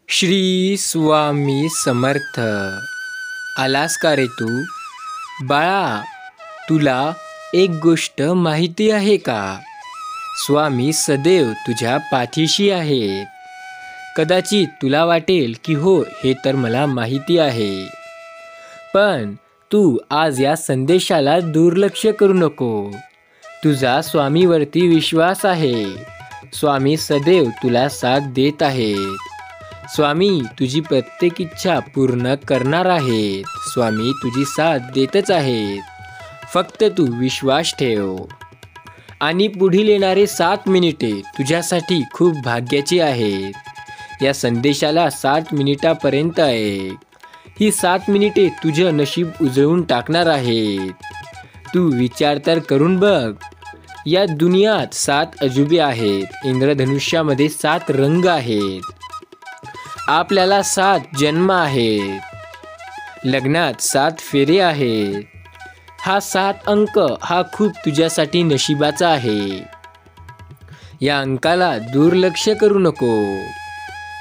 श्री स्वामी समर्थ. आलास का रे तू? बाळा, तुला एक गोष्ट माहिती आहे का? स्वामी सदैव तुझ्या पाठीशी आहेत. कदाचित तुला वाटेल की हो, हे तर मला माहिती आहे, पण तू आज या संदेशाला दुर्लक्ष करू नको. तुझा स्वामीवरती विश्वास आहे. स्वामी सदैव तुला साथ देत आहेत. स्वामी तुझी प्रत्येक इच्छा पूर्ण करणार आहेत. स्वामी तुझी साथ देतच आहेत. फक्त तू विश्वास ठेव. आणि पुढील येणारे 7 मिनिटे तुझ्यासाठी खूप भाग्याची आहेत. या संदेशाला 60 मिनिटापर्यंत आहे. ही 7 मिनिटे तुझं नशीब उजळून टाकणार आहेत. तू विचार तर करून बघ. या दुनियात 7 अजुबे आहेत. इंद्रधनुष्यामध्ये 7 रंग आहेत. आपल्याला 7 जन्म आहेत. लग्नात 7 फेरे आहेत. हा 7 अंक हा खूप तुझ्यासाठी नशिबाचा आहे. या अंकाला दुर्लक्ष करू नको.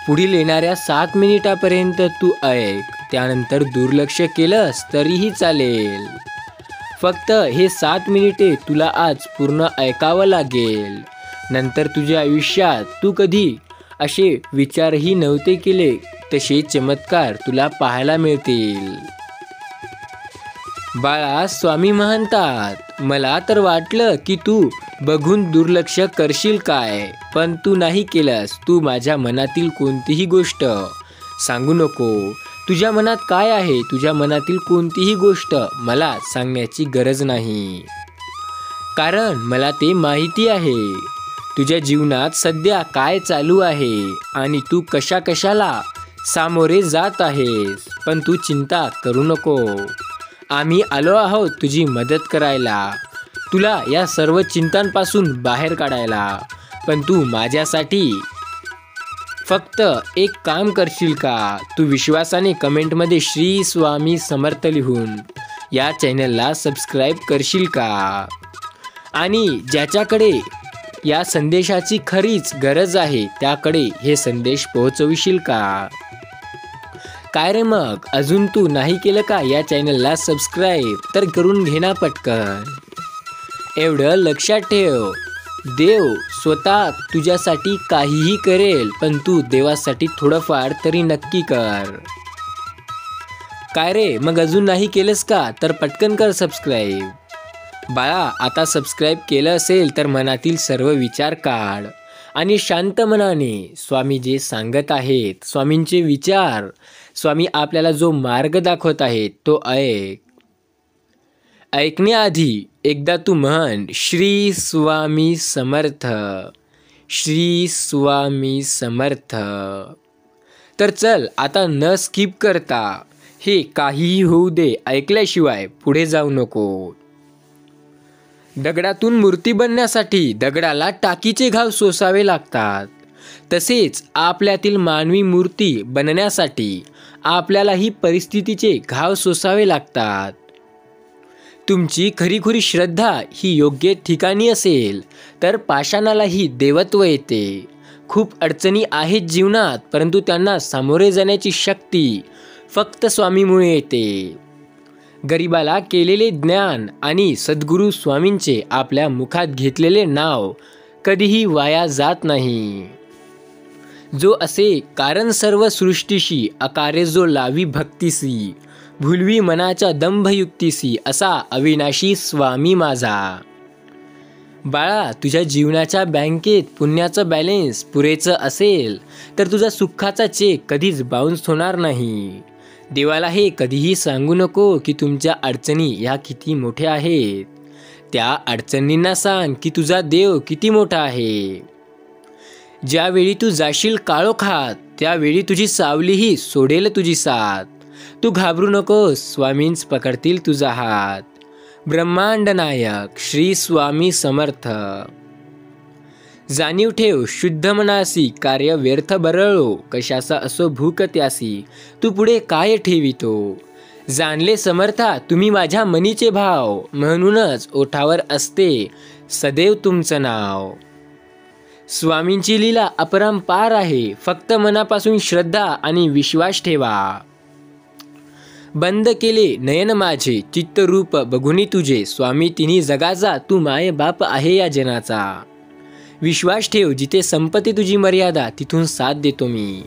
पुढील येणाऱ्या 7 मिनिटापर्यंत तू ऐक. त्यानंतर दुर्लक्ष केलंस तरीही चालेल. फक्त हे 7 मिनिटे तुला आज पूर्ण ऐकावं लागेल. नंतर तुझ्या आयुष्यात तू कधी असे विचारही नव्हते केले तसे चमत्कार तुला पाहायला मिळतील. बाळा, स्वामी म्हणतात, मला तर वाटलं की तू बघून दुर्लक्ष करशील काय, पण तू नाही केलंस. तू माझ्या मनातील कोणतीही गोष्ट सांगू नको. तुझ्या मनात काय आहे, तुझ्या मनातील कोणतीही गोष्ट मला सांगण्याची गरज नाही, कारण मला ते माहिती आहे. तुझ्या जीवनात सध्या काय चालू आहे आणि तू कशाला सामोरे जात आहेस. पण तू चिंता करू नको. आम्ही आलो आहोत तुझी मदत करायला, तुला या सर्व चिंतांपासून बाहेर काढायला. पण तू माझ्यासाठी फक्त एक काम करशील का? तू विश्वासाने कमेंटमध्ये श्री स्वामी समर्थ लिहून या चॅनलला सबस्क्राईब करशील का? आणि ज्याच्याकडे या संदेशाची खरीच गरज आहे त्याकडे हे संदेश पोहोचविशील का? काय रे मग, अजून तू नाही केलं का या चॅनलला सबस्क्राईब? तर करून घे ना पटकन. एवढं लक्षात ठेव, देव स्वतः तुझ्यासाठी काहीही करेल, पण तू देवासाठी थोडंफार तरी नक्की कर. काय रे मग, अजून नाही केलंस का? तर पटकन कर सबस्क्राईब. बाळा, आता सबस्क्राईब केलं असेल तर मनातील सर्व विचार काढ आणि शांत मनाने स्वामी जे सांगत आहेत, स्वामींचे विचार, स्वामी आपल्याला जो मार्ग दाखवत आहेत तो ऐक. ऐकण्याआधी एकदा तू म्हण, श्री स्वामी समर्थ, श्री स्वामी समर्थ. तर चल, आता न स्किप करता हे काहीही होऊ दे, ऐकल्याशिवाय पुढे जाऊ नको. दगडातून मूर्ती बनण्यासाठी दगडाला टाकीचे घाव सोसावे लागतात. तसेच आपल्यातील मानवी मूर्ती बनण्यासाठी आपल्यालाही परिस्थितीचे घाव सोसावे लागतात. तुमची खरीखुरी श्रद्धा ही योग्य ठिकाणी असेल तर पाषाणालाही देवत्व येते. खूप अडचणी आहेत जीवनात, परंतु त्यांना सामोरे जाण्याची शक्ती फक्त स्वामीमुळे येते. गरिबाला केलेले ज्ञान आणि सद्गुरू स्वामींचे आपल्या मुखात घेतलेले नाव कधीही वाया जात नाही. जो असे कारण सर्व सृष्टीशी, अकारे जो लावी भक्तीसी, भुलवी मनाच्या दंभयुक्तीसी, असा अविनाशी स्वामी माझा. बाळा, तुझ्या जीवनाच्या बँकेत पुण्याचं बॅलेन्स पुरेचं असेल तर तुझा सुखाचा चेक कधीच बाउन्स होणार नाही. देवाला हे कधीही सांगू नको की तुमच्या अडचणी ह्या किती मोठ्या आहेत. त्या अडचणींना सांग की तुझा देव किती मोठा आहे. ज्यावेळी तू जाशील काळोखात त्यावेळी तुझी सावलीही सोडेल तुझी साथ. तू घाबरू नकोस, स्वामींच पकडतील तुझा हात. ब्रह्मांड नायक श्री स्वामी समर्थ. जाणीव ठेव, शुद्ध मनासी कार्य व्यर्थ बरळो, कशाचा असो भूक त्यासी, तू पुढे काय ठेवितो. जाणले समर्था तुम्ही माझ्या मनीचे भाव, म्हणूनच ओठावर असते सदैव तुमचं नाव. स्वामींची लीला अपरंपार आहे. फक्त मनापासून श्रद्धा आणि विश्वास ठेवा. बंद केले नयन माझे, चित्तरूप बघुनी तुझे. स्वामी तिन्ही जगाचा, तू माय बाप आहे या जनाचा. विश्वास ठेव, जिथे संपते तुझी मर्यादा, तिथून साथ देतो मी.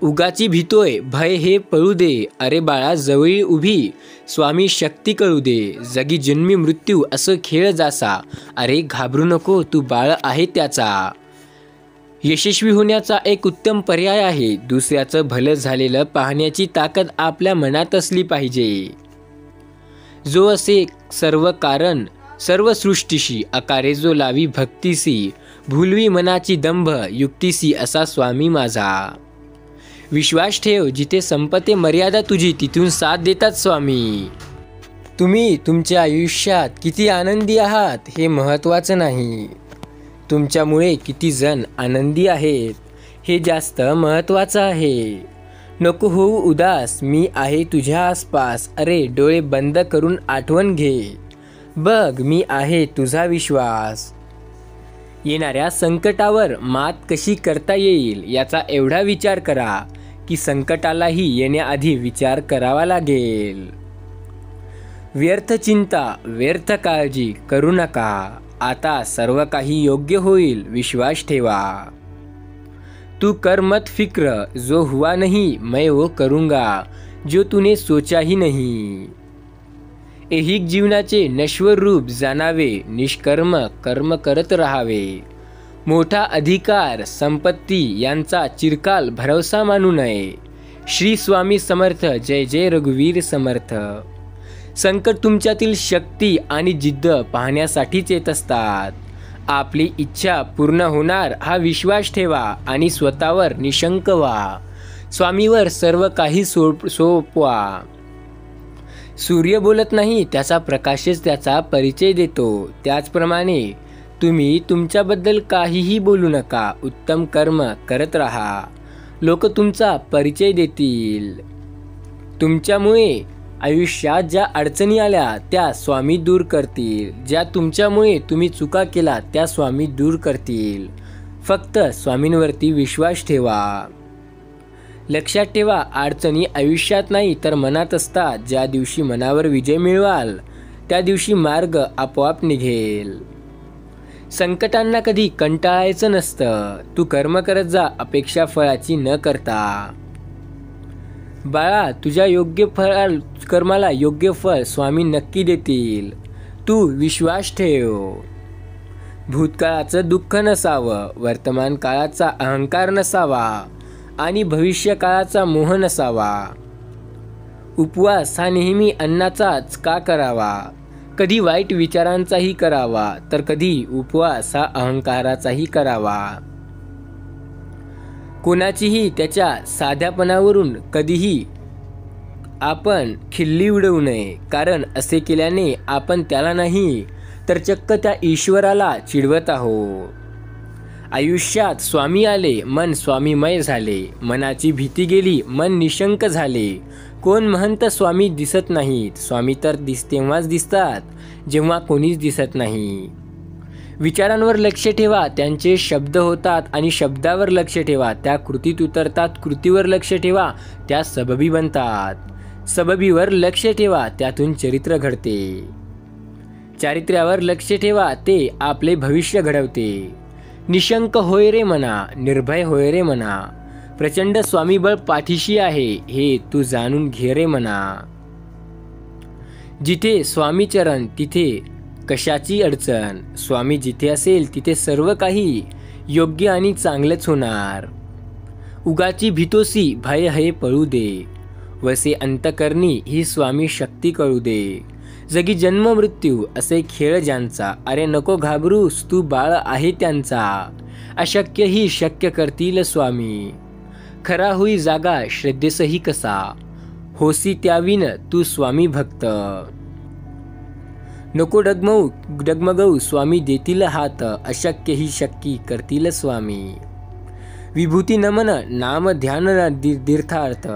उगाची भीतोय, भय हे पळू दे. अरे बाळा जवळी उभी, स्वामी शक्ती कळू दे. जगी जन्मी मृत्यू असं खेळ जासा, अरे घाबरू नको, तू बाळ आहे त्याचा. यशस्वी होण्याचा एक उत्तम पर्याय आहे. दुसऱ्याचं भलं झालेलं पाहण्याची ताकद आपल्या मनात असली पाहिजे. जो असे सर्व कारण सर्व सृष्टीशी, आकारे जो लावी भक्तीसी. भुलवी मनाची दंभ युक्तीसी, असा स्वामी माझा. विश्वास ठेव, जिथे संपते मर्यादा तुझी, तिथून साथ देतात स्वामी. तुम्ही तुमच्या आयुष्यात किती आनंदी आहात हे महत्त्वाचं नाही, तुमच्यामुळे किती जण आनंदी आहेत हे जास्त महत्त्वाचं आहे. नको होऊ उदास, मी आहे तुझ्या आसपास. अरे डोळे बंद करून आठवण घे, बघ मी आहे तुझा विश्वास. येणाऱ्या संकटावर मात कशी करता येईल याचा एवढा विचार करा की संकटालाही येण्याआधी विचार करावा लागेल. व्यर्थ चिंता व्यर्थ काळजी करू नका. आता सर्व काही योग्य होईल, विश्वास ठेवा. तू कर मत फिक्र, जो हुआ नहीं मैं वो करूँगा, जो तूने सोचा ही नहीं. ऐहिक जीवनाचे नश्वर रूप जाणावे, निष्कर्म कर्म करत राहावे. मोठा अधिकार संपत्ती यांचा चिरकाल भरवसा मानू नये. श्री स्वामी समर्थ. जय जय रघुवीर समर्थ. संकट तुमच्यातील शक्ती आणि जिद्द पाहण्यासाठीच येत असतात. आपली इच्छा पूर्ण होणार हा विश्वास ठेवा आणि स्वतःवर निशंक व्हा. स्वामीवर सर्व काही सोपवा. सूर्य बोलत नाही, त्याचा प्रकाशच त्याचा परिचय देतो. त्याचप्रमाणे तुम्ही तुमच्याबद्दल काहीही बोलू नका. उत्तम कर्म करत राहा, लोक तुमचा परिचय देतील. तुमच्यामुळे आयुष्यात ज्या अडचणी आल्या त्या स्वामी दूर करतील. ज्या तुमच्यामुळे तुम्ही चुका केला त्या स्वामी दूर करतील. फक्त स्वामींवरती विश्वास ठेवा. लक्षात ठेवा, अडचणी आयुष्यात नाही तर मनात असतात. ज्या दिवशी मनावर विजय मिळवाल त्या दिवशी मार्ग आपोआप निघेल. संकटांना कधी कंटाळायचं नसतं. तू कर्म करत जा, अपेक्षा फळाची न करता. बाळा, तुझ्या योग्य कर्माला योग्य फळ स्वामी नक्की देतील. तू विश्वास ठेव. भूतकाळाचं दुःख नसावं, वर्तमान काळाचा अहंकार नसावा आणि भविष्य काळाचा मोह नसावा. उपवास हा नेहमी अन्नाचाच का करावा? कधी वाईट विचारांचाही करावा तर कधी उपवास हा अहंकाराचाही करावा. कोणाचीही त्याच्या साध्यापणावरून कधीही आपण खिल्ली उडवू नये, कारण असे केल्याने आपण त्याला नाही तर चक्क त्या ईश्वराला चिडवत आहोत. आयुष्यात स्वामी आले, मन स्वामीमय झाले. मनाची भीती गेली, मन निशंक झाले. कोण महंत स्वामी दिसत नाहीत. स्वामी तर तेव्हाच दिसतात जेव्हा कोणीच दिसत नाही. विचारांवर लक्ष ठेवा, त्यांचे शब्द होतात आणि शब्दावर लक्ष ठेवा, त्या कृतीत उतरतात. कृतीवर लक्ष ठेवा, त्या सबबी बनतात. सबबीवर लक्ष ठेवा, त्यातून चरित्र घडते. चारित्र्यावर लक्ष ठेवा, ते आपले भविष्य घडवते. निशंक होय रे मना, निर्भय होय रे मना. प्रचंड स्वामीबळ पाठीशी आहे हे तू जाणून घे रे मना. जिथे स्वामी चरण तिथे कशाची अडचण. स्वामी जिथे असेल तिथे सर्व काही योग्य आणि चांगलंच होणार. उगाची भीतोसी, भय हे पळू दे. वसे अंतकरणी ही स्वामी शक्ती कळू दे. जगी जन्म मृत्यू असे खेळ ज्यांचा, अरे नको घाबरूस, तू बाळ आहे त्यांचा. अशक्य ही शक्य करतील स्वामी. खरा होई जागा श्रद्धेसही कसा, होसी त्याविन तू स्वामी भक्त. नको डगमगऊ, स्वामी देतील हात. अशक्य ही शक्की करतील स्वामी. विभूती नमन, नाम ध्यान तीर्थार्थ.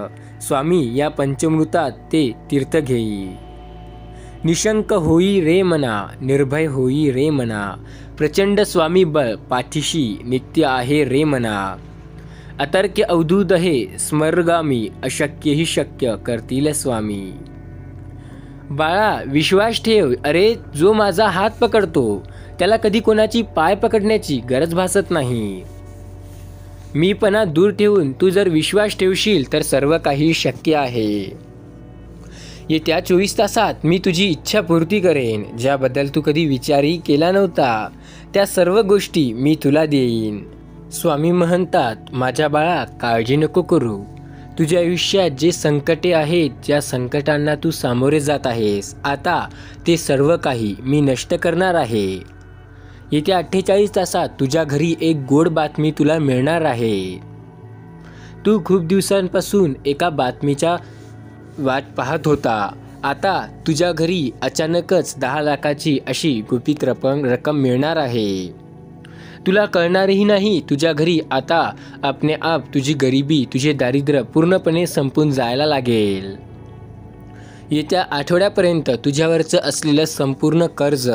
स्वामी या पंचमृतात ते तीर्थ घेई. निशंक होई रे मना, निर्भय होई रे मना. प्रचंड स्वामी बळ पाठीशी नित्य आहे रे मना. अतर्क्य अवधूत हे स्मरगामी अशक्यही शक्य करतील स्वामी. बाळा विश्वास ठेव, अरे जो माझा हात पकडतो त्याला कधी कोणाची पाय पकडण्याची गरज भासत नाही. मीपणा दूर ठेवून तू जर विश्वास ठेवशील तर सर्व काही शक्य आहे. येत्या 24 तासात मी तुझी इच्छा पूर्ती करेन. ज्याबद्दल तू कधी विचारही केला नव्हता त्या सर्व गोष्टी मी तुला देईन. स्वामी म्हणतात, माझ्या बाळा काळजी नको करू. तुझ्या आयुष्यात जे संकटे आहेत, ज्या संकटांना तू सामोरे जात आहेस, आता ते सर्व काही मी नष्ट करणार आहे. येत्या 48 तासात तुझ्या घरी एक गोड बातमी तुला मिळणार आहे. तू खूप दिवसांपासून एका बातमीच्या वाट पाहत होता. आता तुझ्या घरी अचानकच 10 लाखाची अशी गुपित रक्कम मिळणार आहे. तुला कळणारही नाही, तुझ्या घरी आता आपणे आप तुझी गरिबी, तुझे दारिद्र्य पूर्णपणे संपून जायला लागेल. येत्या आठवड्यापर्यंत तुझ्यावरचं असलेलं संपूर्ण कर्ज,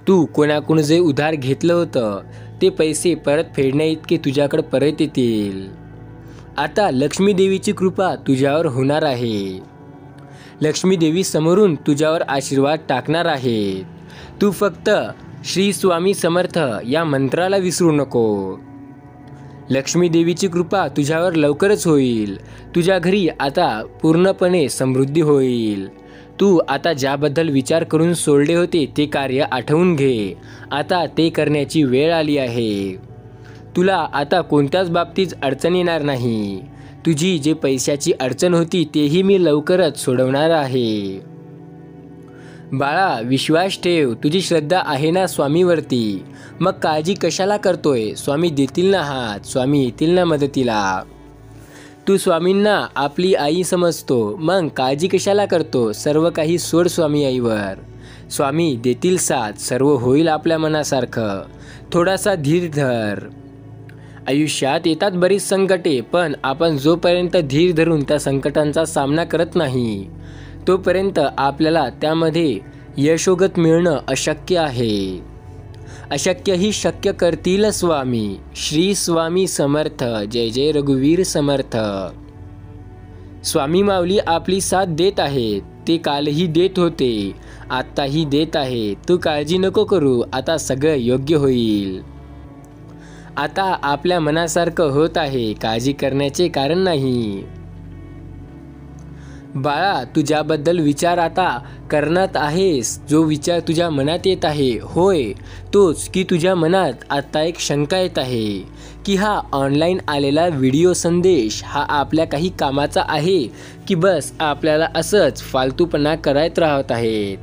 तू कोणाकडून जे उधार घेतलं होतं ते पैसे परत फेडण्या इतके तुझ्याकडे परत येतील. आता लक्ष्मी देवीची कृपा तुझ्यावर होणार आहे. लक्ष्मी देवी समोरून तुझ्यावर आशीर्वाद टाकणार आहे. तू फक्त श्री स्वामी समर्थ या मंत्राला विसरू नको. लक्ष्मी देवीची कृपा तुझ्यावर लवकरच होईल. तुझ्या घरी आता पूर्णपणे समृद्धी होईल. तू आता ज्याबद्दल विचार करून सोडले होते ते कार्य आठवून घे. आता ते करण्याची वेळ आली आहे. तुला आता कोणत्याच बाबतीत अडचण येणार नाही. तुझी जे पैशाची अडचण होती तेही मी लवकरच सोडवणार आहे. बाळा विश्वास ठेव, तुझी श्रद्धा आहे ना स्वामीवरती, मग काळजी कशाला करतोय. स्वामी देतील ना हात, स्वामी येतील ना मदतीला. तू स्वामींना आपली आई समजतो, मग काळजी कशाला करतो. सर्व काही सोड स्वामी आईवर. स्वामी देतील साथ, सर्व होईल आपल्या मनासारखं. थोडासा धीर धर. आयुष्यात येतात बरीच संकटे, पण आपण जोपर्यंत धीर धरून त्या संकटांचा सामना करत नाही तोपर्यंत आपल्याला त्यामध्ये यशोगत मिळणं अशक्य आहे. अशक्यही शक्य करतील स्वामी. श्री स्वामी समर्थ. जय जय रघुवीर समर्थ. स्वामी माऊली आपली साथ देत आहेत. ते कालही देत होते, आत्ताही देत आहे. तू काळजी नको करू, आता सगळं योग्य होईल. आता आपल्या मनासारखं होत आहे, काळजी करण्याचे कारण नाही. बाळा तू ज्याबद्दल विचार आता करणार आहेस, जो विचार तुझ्या मनात येत आहे, होय तोच की तुझ्या मनात आता एक शंका येत आहे की हा ऑनलाईन आलेला व्हिडिओ संदेश हा आपल्या काही कामाचा आहे की बस आपल्याला असंच फालतूपणा करत राहत आहेत.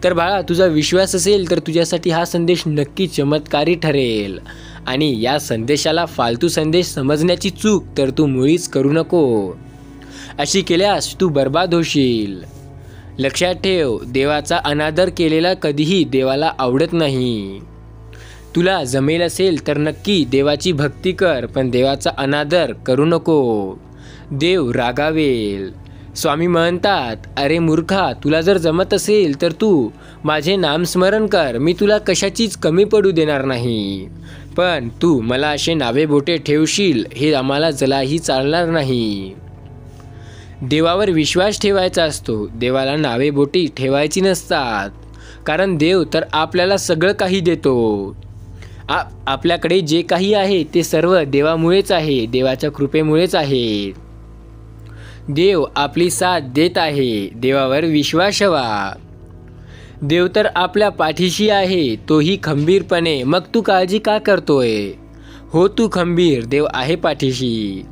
तर बाळा तुझा विश्वास असेल तर तुझ्यासाठी हा संदेश नक्की चमत्कारी ठरेल. आणि या संदेशाला फालतू संदेश समजण्याची चूक तर तू मुळीच करू नको. अशी केल्यास तू बर्बाद होशील. लक्षात ठेव, देवाचा अनादर केलेला कधीही देवाला आवडत नाही. तुला जमेल असेल तर नक्की देवाची भक्ती कर, पण देवाचा अनादर करू नको. देव रागावेल. स्वामी म्हणतात, अरे मूर्खा, तुला जर जमत असेल तर तू माझे नामस्मरण कर, मी तुला कशाचीच कमी पडू देणार नाही. पण तू मला असे नावे बोटे ठेवशील हे आम्हाला जलाही चालणार नाही. देवावर विश्वास ठेवायचा असतो, देवाला नावे बोटी ठेवायची नसतात. कारण देव तर आपल्याला सगळं काही देतो. आपल्याकडे जे काही आहे ते सर्व देवामुळेच आहे, देवाच्या कृपेमुळेच आहे. देव आपली साथ देत आहे. देवावर विश्वास हवा. देव तर आपल्या पाठीशी आहे, तोही खंबीरपणे. मग तू काळजी का करतोय. हो तू खंबीर, देव आहे पाठीशी.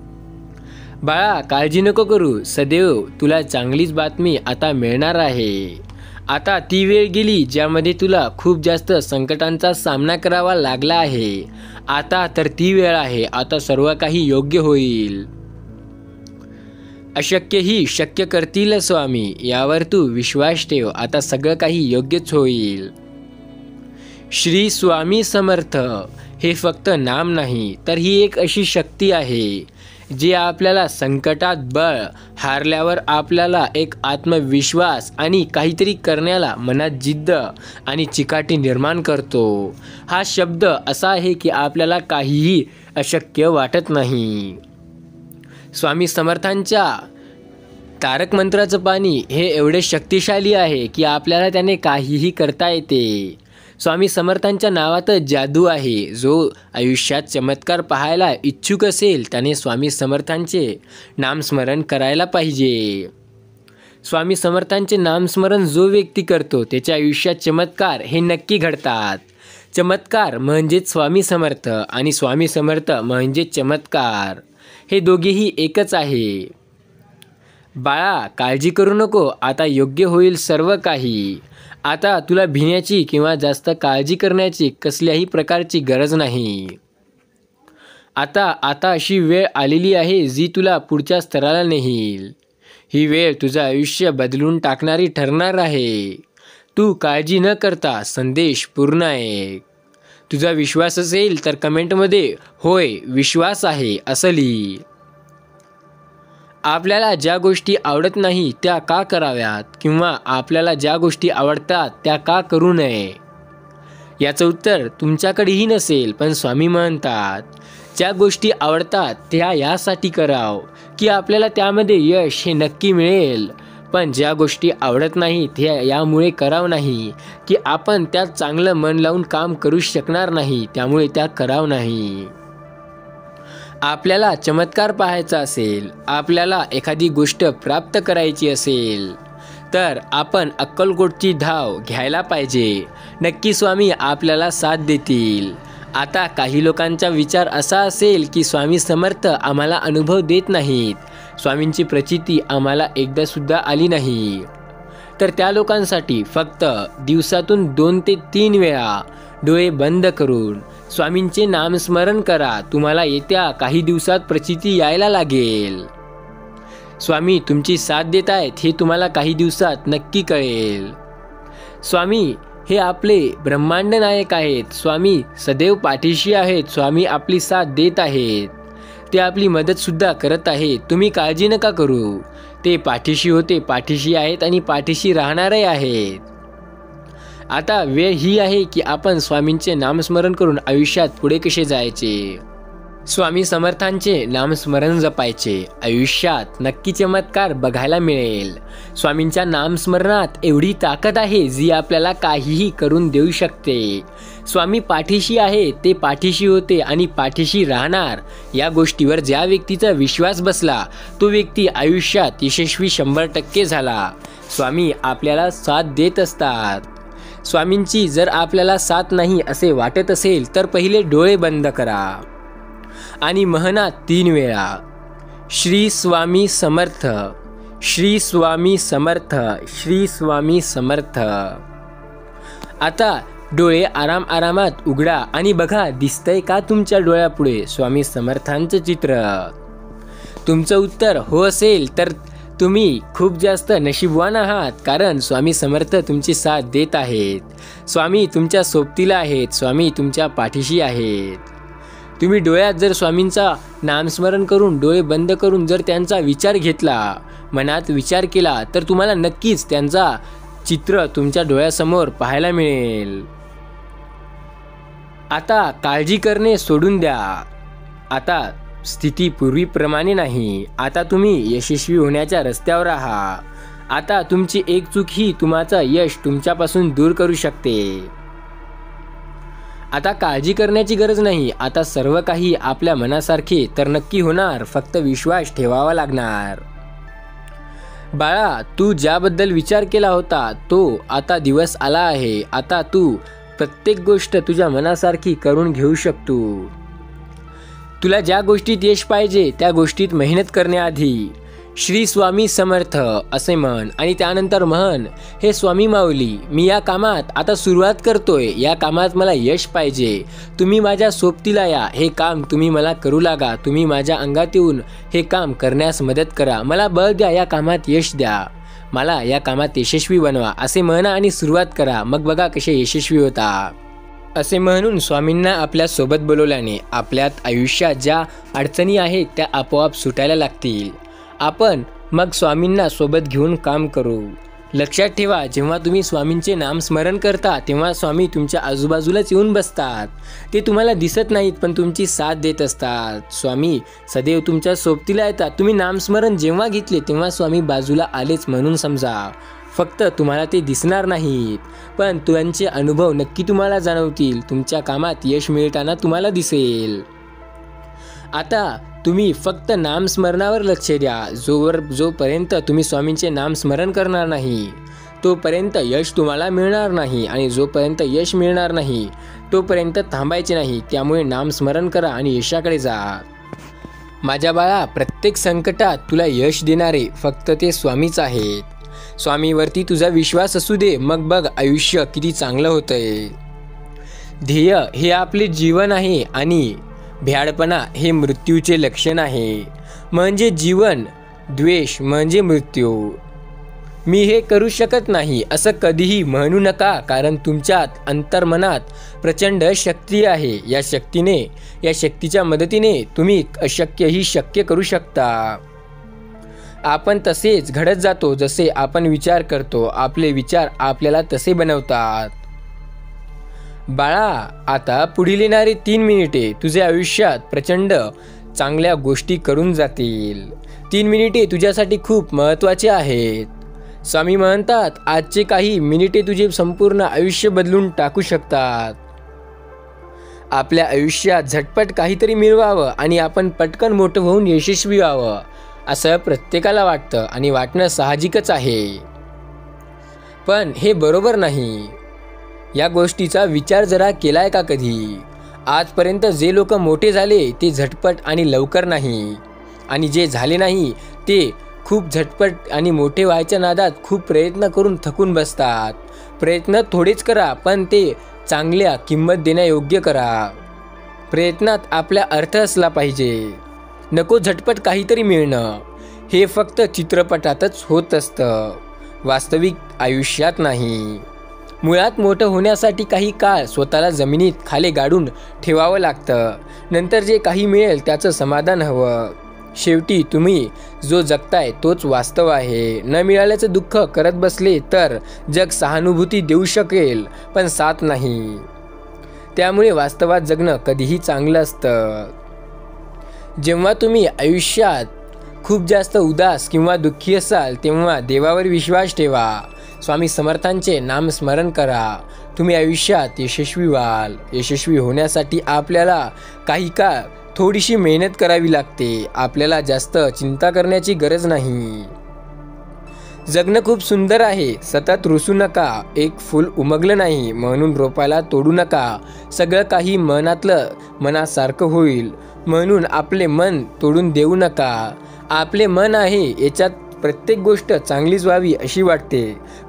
बाळा काळजी नको करू, सदैव तुला चांगलीच बातमी आता मिळणार आहे. आता ती वेळ गेली ज्यामध्ये तुला खूप जास्त संकटांचा सामना करावा लागला आहे. आता तर ती वेळ आहे, आता सर्व काही योग्य होईल. अशक्यही शक्य करतील स्वामी, यावर तू विश्वास ठेव. आता सगळं काही योग्यच होईल. श्री स्वामी समर्थ हे फक्त नाम नाही तर ही एक अशी शक्ती आहे, जे आपल्याला संकटात बळ, हारल्यावर आपल्याला एक आत्मविश्वास आणि काहीतरी करण्याला मनात जिद्द आणि चिकाटी निर्माण करतो. हा शब्द असा आहे की आपल्याला काहीही अशक्य वाटत नाही. स्वामी समर्थांच्या तारक मंत्राचं पाणी हे एवढे शक्तिशाली आहे की आपल्याला त्याने काहीही करता येते. स्वामी समर्थांच्या नावातच जादू आहे. जो आयुष्यात चमत्कार पाहायला इच्छुक असेल त्याने स्वामी समर्थांचे नामस्मरण करायला पाहिजे. स्वामी समर्थांचे नामस्मरण जो व्यक्ती करतो त्याच्या आयुष्यात चमत्कार हे नक्की घडतात. चमत्कार म्हणजेच स्वामी समर्थ आणि स्वामी समर्थ म्हणजे चमत्कार, हे दोघेही एकच आहे. बाळा, काळजी करू नको, आता योग्य होईल सर्व काही. आता तुला भिण्याची किंवा जास्त काळजी करण्याची कसल्याही प्रकारची गरज नाही. आता अशी वेळ आलेली आहे जी तुला पुढच्या स्तराला नेईल. ही वेळ तुझं आयुष्य बदलून टाकणारी ठरणार आहे. तू काळजी न करता संदेश पूर्ण ऐक. तुझा विश्वास असेल तर कमेंटमध्ये होय विश्वास आहे असं लिही. आपल्याला ज्या गोष्टी आवडत नाही त्या का कराव्यात किंवा आपल्याला ज्या गोष्टी आवडतात त्या का करू नये, याचं उत्तर तुमच्याकडेही नसेल. पण स्वामी म्हणतात ज्या गोष्टी आवडतात त्या यासाठी कराव की आपल्याला त्यामध्ये यश हे नक्की मिळेल. पण ज्या गोष्टी आवडत नाहीत त्या यामुळे कराव नाही की आपण त्यात चांगलं मन लावून काम करू शकणार नाही, त्यामुळे त्या कराव नाही. आपल्याला चमत्कार पाहायचा असेल, आपल्याला एखादी गोष्ट प्राप्त करायची असेल तर आपण अक्कलकोटची धाव घ्यायला पाहिजे. नक्की स्वामी आपल्याला साथ देतील. आता काही लोकांचा विचार असा असेल की स्वामी समर्थ आम्हाला अनुभव देत नाहीत, स्वामींची प्रचिती आम्हाला एकदासुद्धा आली नाही. तर त्या लोकांसाठी फक्त दिवसातून 2 ते 3 वेळा डोळे बंद करून स्वामींचे नामस्मरण करा. तुम्हाला येत्या काही दिवसात प्रचिती यायला लागेल. स्वामी तुमची साथ देत आहेत हे तुम्हाला काही दिवसात नक्की कळेल. स्वामी हे आपले ब्रह्मांड नायक आहेत. स्वामी सदैव पाठीशी आहेत. स्वामी आपली साथ देत आहेत. ते आपली मदतसुद्धा करत आहेत. तुम्ही काळजी नका करू. ते पाठीशी होते, पाठीशी आहेत आणि पाठीशी राहणारही आहेत. आता वेळ ही आहे की आपण स्वामींचे नामस्मरण करून आयुष्यात पुढे कसे जायचे. स्वामी समर्थांचे नामस्मरण जपायचे. आयुष्यात नक्की चमत्कार बघायला मिळेल. स्वामींच्या नामस्मरणात एवढी ताकद आहे जी आपल्याला काहीही करून देऊ शकते. स्वामी पाठीशी आहे, ते पाठीशी होते आणि पाठीशी राहणार. या गोष्टीवर ज्या व्यक्तीचा विश्वास बसला तो व्यक्ती आयुष्यात यशस्वी 100% झाला. स्वामी आपल्याला साथ देत असतात. स्वामींची जर आपल्याला साथ नाही असे वाटत असेल तर पहिले डोळे बंद करा आणि म्हणा 3 वेळा श्री स्वामी समर्थ, श्री स्वामी समर्थ, श्री स्वामी समर्थ. आता डोळे आरामात उघडा आणि बघा दिसतंय का तुमच्या डोळ्यापुढे स्वामी समर्थांचं चित्र. तुमचं उत्तर हो असेल तर तुम्ही खूप जास्त नशीबवान आहात, कारण स्वामी समर्थ तुमची साथ देत आहेत. स्वामी तुमच्या सोबतीला आहेत. स्वामी तुमच्या पाठीशी आहेत. तुम्ही डोळ्यात जर स्वामींचा नामस्मरण करून डोळे बंद करून जर त्यांचा विचार घेतला, मनात विचार केला तर तुम्हाला नक्कीच त्यांचा चित्र तुमच्या डोळ्यासमोर पाहायला मिळेल. आता काळजी करणे सोडून द्या. आता स्थिती पूर्वीप्रमाणे नाही. आता तुम्ही यशस्वी होण्याच्या रस्त्यावर आहात. आता तुमची एक चूक ही तुमचं यश तुमच्यापासून दूर करू शकते. आता काळजी करण्याची गरज नाही. आता सर्व काही आपल्या मनासारखे तर नक्की होणार. फक्त विश्वास ठेवावा लागणार. बाळा, तू ज्याबद्दल विचार केला होता तो आता दिवस आला आहे. आता तू प्रत्येक गोष्ट तुझ्या मनासारखी करून घेऊ शकतो. तुला ज्या गोष्टीत यश पाहिजे त्या गोष्टीत मेहनत करण्याआधी श्री स्वामी समर्थ असे म्हण आणि त्यानंतर म्हण, हे स्वामी माऊली, मी या कामात आता सुरुवात करतोय. या कामात मला यश पाहिजे. तुम्ही माझ्या सोबतीला या. हे काम तुम्ही मला करू लागा. तुम्ही माझ्या अंगात येऊन हे काम करण्यास मदत करा. मला बळ द्या. या कामात यश द्या. मला या कामात यशस्वी बनवा. असे म्हणा आणि सुरुवात करा. मग बघा कसे यशस्वी होता. असे म्हणून स्वामींना आपल्या सोबत बोलवल्याने आपल्यात आयुष्यात ज्या अडचणी आहेत त्या आपोआप सुटायला लागतील. आपण मग स्वामींना सोबत घेऊन काम करू. लक्षात ठेवा, जेव्हा तुम्ही स्वामींचे नामस्मरण करता तेव्हा स्वामी तुमच्या आजूबाजूलाच येऊन बसतात. ते तुम्हाला दिसत नाहीत पण तुमची साथ देत असतात. स्वामी सदैव तुमच्या सोबतीला येतात. तुम्ही नामस्मरण जेव्हा घेतले तेव्हा स्वामी बाजूला आलेच म्हणून समजा. फक्त तुम्हाला ते दिसणार नाहीत पण त्यांचे अनुभव नक्की तुम्हाला जाणवतील. तुमच्या कामात यश मिळताना तुम्हाला दिसेल. आता तुम्ही फक्त नामस्मरणावर लक्ष द्या. जोपर्यंत तुम्ही स्वामींचे नामस्मरण करणार नाही तोपर्यंत यश तुम्हाला मिळणार नाही आणि जोपर्यंत यश मिळणार नाही तोपर्यंत थांबायचे नाही. त्यामुळे नामस्मरण करा आणि यशाकडे जा. माझ्या बाळा, प्रत्येक संकटात तुला यश देणारे फक्त ते स्वामीच आहेत. स्वामीवरती तुझा विश्वास असू दे, मग बघ आयुष्य किती चांगलं होतंय. ध्येय हे आपले जीवन आहे आणि भ्याडपणा हे मृत्यूचे लक्षण आहे. म्हणजे जीवन, द्वेष म्हणजे मृत्यू. मी हे करू शकत नाही असं कधीही म्हणू नका, कारण तुमच्यात अंतर्मनात प्रचंड शक्ती आहे. या शक्तीच्या मदतीने तुम्ही अशक्यही शक्य करू शकता. आपण तसेच घडत जातो. जसे आपण विचार करतो आपले विचार आपल्याला तसे बनवतात. बाळा, आता पुढील येणारी 3 मिनिटे तुझ्या आयुष्यात प्रचंड चांगल्या गोष्टी करून जातील. 3 मिनिटे तुझ्यासाठी खूप महत्त्वाचे आहेत. स्वामी म्हणतात, आजचे काही मिनिटे तुझे संपूर्ण आयुष्य बदलून टाकू शकतात. आपल्या आयुष्यात झटपट काहीतरी मिळवावं आणि आपण पटकन मोठं होऊन यशस्वी व्हावं असं प्रत्येकाला वाटतं आणि वाटणं साहजिकच आहे. पण हे बरोबर नाही. या गोष्टीचा विचार जरा केलाय का कधी? आजपर्यंत जे लोक मोठे झाले ते झटपट आणि लवकर नाही, आणि जे झाले नाही ते खूप झटपट आणि मोठे व्हायच्या नादात खूप प्रयत्न करून थकून बसतात. प्रयत्न थोडेच करा पण ते चांगल्या किंमत देण्यायोग्य करा. प्रयत्नात आपला अर्थ असला पाहिजे. नको झटपट काहीतरी मिळणं. हे फक्त चित्रपटातच होत असतं, वास्तविक आयुष्यात नाही. मुळात मोठं होण्यासाठी काही काळ स्वतःला जमिनीत खाली गाडून ठेवावं लागतं. नंतर जे काही मिळेल त्याचं समाधान हवं. शेवटी तुम्ही जो जगताय तोच वास्तव आहे. न मिळाल्याचं दुःख करत बसले तर जग सहानुभूती देऊ शकेल पण साथ नाही. त्यामुळे वास्तवात जगणं कधीही चांगलं असतं. जेव्हा तुम्ही आयुष्यात खूप जास्त उदास किंवा दुःखी असाल तेव्हा देवावर विश्वास ठेवा. स्वामी समर्थांचे नामस्मरण करा. तुम्ही आयुष्यात यशस्वी व्हाल. यशस्वी होण्यासाठी आपल्याला काही काळ थोडीशी मेहनत करावी लागते. आपल्याला जास्त चिंता करण्याची गरज नाही. जगणं खूप सुंदर आहे. सतत रुसू नका. एक फूल उमगलं नाही म्हणून रोपाला तोडू नका. सगळं काही मनासारखं होईल म्हणून आपले मन तोडून देऊ नका. आपले मन आहे याच्यात प्रत्येक गोष्ट चांगलीच व्हावी अशी वाटते,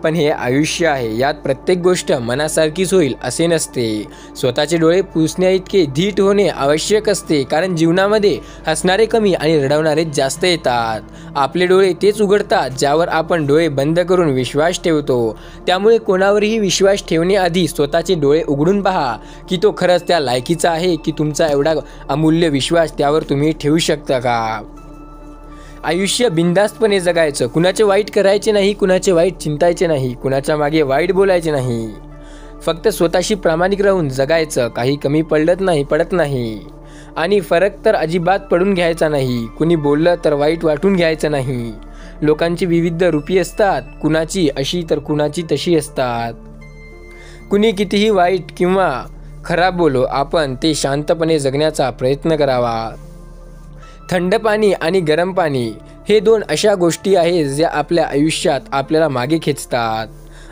पण हे आयुष्य आहे. यात प्रत्येक गोष्ट मनासारखीच होईल असे नसते. स्वतःचे डोळे पुसण्या इतके धीट होणे आवश्यक असते, कारण जीवनामध्ये हसणारे कमी आणि रडवणारे जास्त येतात. आपले डोळे तेच उघडतात ज्यावर आपण डोळे बंद करून विश्वास ठेवतो. त्यामुळे कोणावरही विश्वास ठेवण्याआधी स्वतःचे डोळे उघडून पहा की तो खरंच त्या लायकीचा आहे की तुमचा एवढा अमूल्य विश्वास त्यावर तुम्ही ठेवू शकता का. आयुष्य बिनधास्तपणे जगायचं. कुणाचे वाईट करायचे नाही, कुणाचे वाईट चिंतायचे नाही, कुणाच्या मागे वाईट बोलायचे नाही. फक्त स्वतःशी प्रामाणिक राहून जगायचं. काही कमी पडत नाही आणि फरक तर अजिबात पडून घ्यायचा नाही. कुणी बोललं तर वाईट वाटून घ्यायचं नाही. लोकांची विविध रूपी असतात. कुणाची अशी तर कुणाची तशी असतात. कुणी कितीही वाईट किंवा खराब बोलो, आपण ते शांतपणे जगण्याचा प्रयत्न करावा. थंड पाणी आणि गरम पाणी हे 2 अशा गोष्टी आहेत ज्या आपल्या आयुष्यात आपल्याला मागे खेचतात.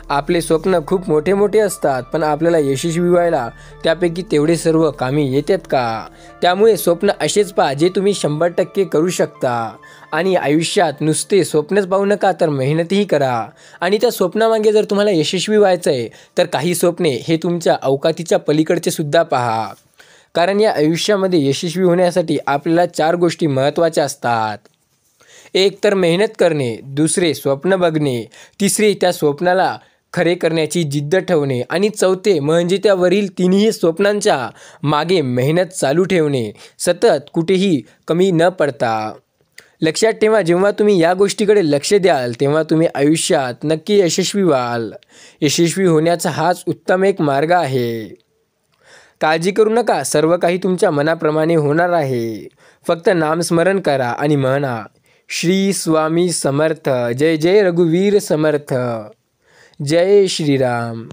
आपले स्वप्न खूप मोठे मोठे असतात, पण आपल्याला यशस्वी व्हायला त्यापैकी तेवढे सर्व कामी येतात का. त्यामुळे स्वप्न असेच पहा जे तुम्ही 100% करू शकता. आणि आयुष्यात नुसते स्वप्नच पाहू नका, तर मेहनतही करा. आणि त्या स्वप्नामागे जर तुम्हाला यशस्वी व्हायचं आहे तर काही स्वप्ने हे तुमच्या अवकातीच्या पलीकडचे सुद्धा पहा. कारण या आयुष्यामध्ये यशस्वी होण्यासाठी आपल्याला 4 गोष्टी महत्त्वाच्या असतात. एक तर मेहनत करणे, दुसरे स्वप्न बघणे, तिसरे त्या स्वप्नाला खरे करण्याची जिद्द ठेवणे आणि चौथे म्हणजे त्यावरील तिन्ही स्वप्नांच्या मागे मेहनत चालू ठेवणे, सतत कुठेही कमी न पडता. लक्षात ठेवा, जेव्हा तुम्ही या गोष्टीकडे लक्ष द्याल तेव्हा तुम्ही आयुष्यात नक्की यशस्वी व्हाल. यशस्वी होण्याचा हाच उत्तम एक मार्ग आहे. काळजी करू नका, सर्व काही तुमच्या मनाप्रमाणे होणार आहे. फक्त नामस्मरण करा आणि म्हणा, श्री स्वामी समर्थ. जय जय रघुवीर समर्थ. जय श्रीराम.